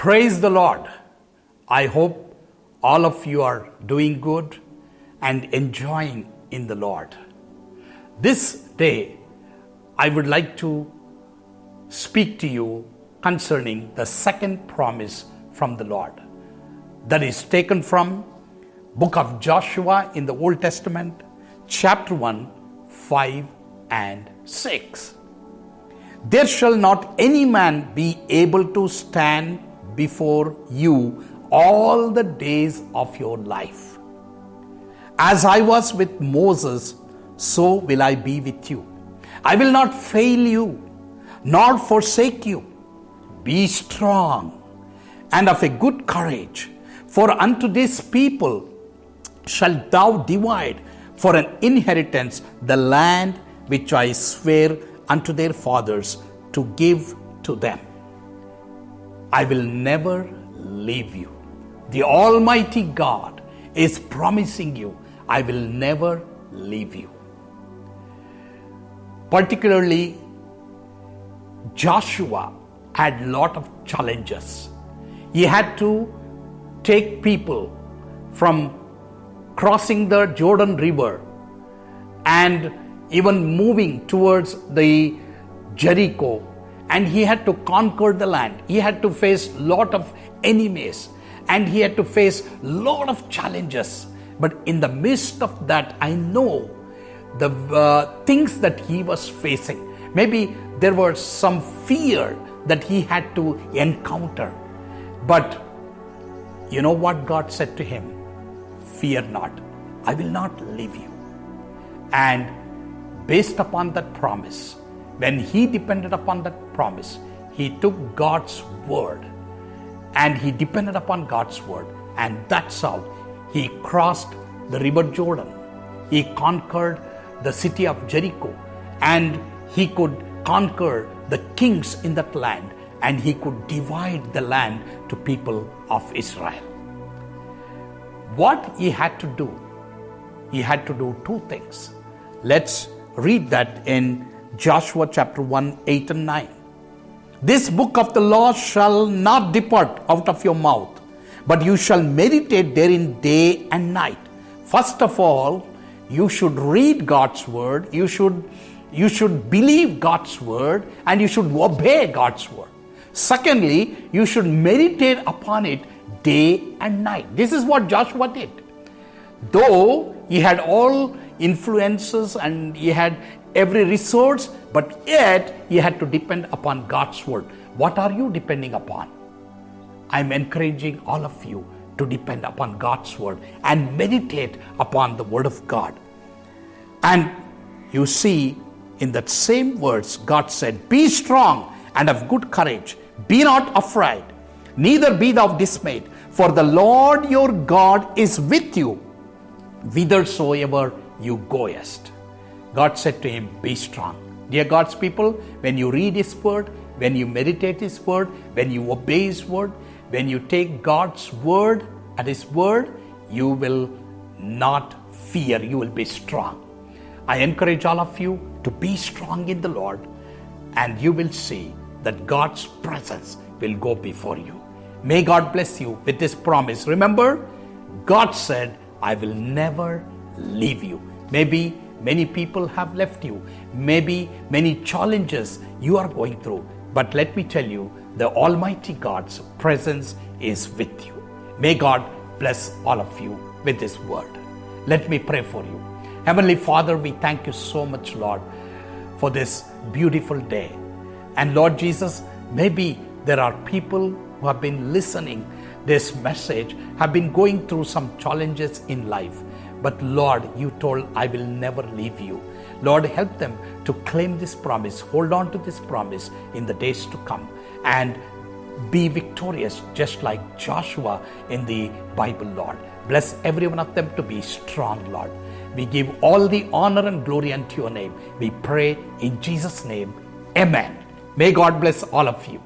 Praise the Lord. I hope all of you are doing good and enjoying in the Lord. This day, I would like to speak to you concerning the second promise from the Lord. That is taken from book of Joshua in the Old Testament, chapter 1, 5 and 6. There shall not any man be able to stand before you all the days of your life. As I was with Moses, so will I be with you. I will not fail you, nor forsake you. Be strong and of a good courage, for unto this people shalt thou divide for an inheritance the land which I swear unto their fathers to give to them. I will never leave you. The Almighty God is promising you, I will never leave you. Particularly, Joshua had a lot of challenges. He had to take people from crossing the Jordan River and even moving towards the Jericho, and he had to conquer the land. He had to face a lot of enemies and he had to face a lot of challenges. But in the midst of that, I know the things that he was facing. Maybe there was some fear that he had to encounter. But you know what God said to him? Fear not, I will not leave you. And based upon that promise, when he depended upon that promise, he took God's word and he depended upon God's word. And that's how he crossed the river Jordan. He conquered the city of Jericho, and he could conquer the kings in that land, and he could divide the land to people of Israel. What he had to do? He had to do two things. Let's read that in Joshua chapter 1, 8 and 9. This book of the law shall not depart out of your mouth, but you shall meditate therein day and night. First of all, you should read God's word, you should believe God's word, and you should obey God's word. Secondly, you should meditate upon it day and night. This is what Joshua did. Though he had all influences and he had every resource, but yet he had to depend upon God's word. What are you depending upon? I'm encouraging all of you to depend upon God's word and meditate upon the word of God. And you see, in that same words, God said, be strong and of good courage. Be not afraid, neither be thou dismayed, for the Lord your God is with you, whithersoever you goest. God said to him, be strong. Dear God's people, when you read his word, when you meditate his word, when you obey his word, when you take God's word at his word, you will not fear, you will be strong. I encourage all of you to be strong in the Lord, and you will see that God's presence will go before you. May God bless you with this promise. Remember, God said, I will never leave you. Maybe many people have left you. Maybe many challenges you are going through. But let me tell you, the Almighty God's presence is with you. May God bless all of you with this word. Let me pray for you. Heavenly Father, we thank you so much, Lord, for this beautiful day. And Lord Jesus, maybe there are people who have been listening this message, have been going through some challenges in life. But Lord, you told, I will never leave you. Lord, help them to claim this promise, hold on to this promise in the days to come, and be victorious just like Joshua in the Bible, Lord. Bless every one of them to be strong, Lord. We give all the honor and glory unto your name. We pray in Jesus' name. Amen. May God bless all of you.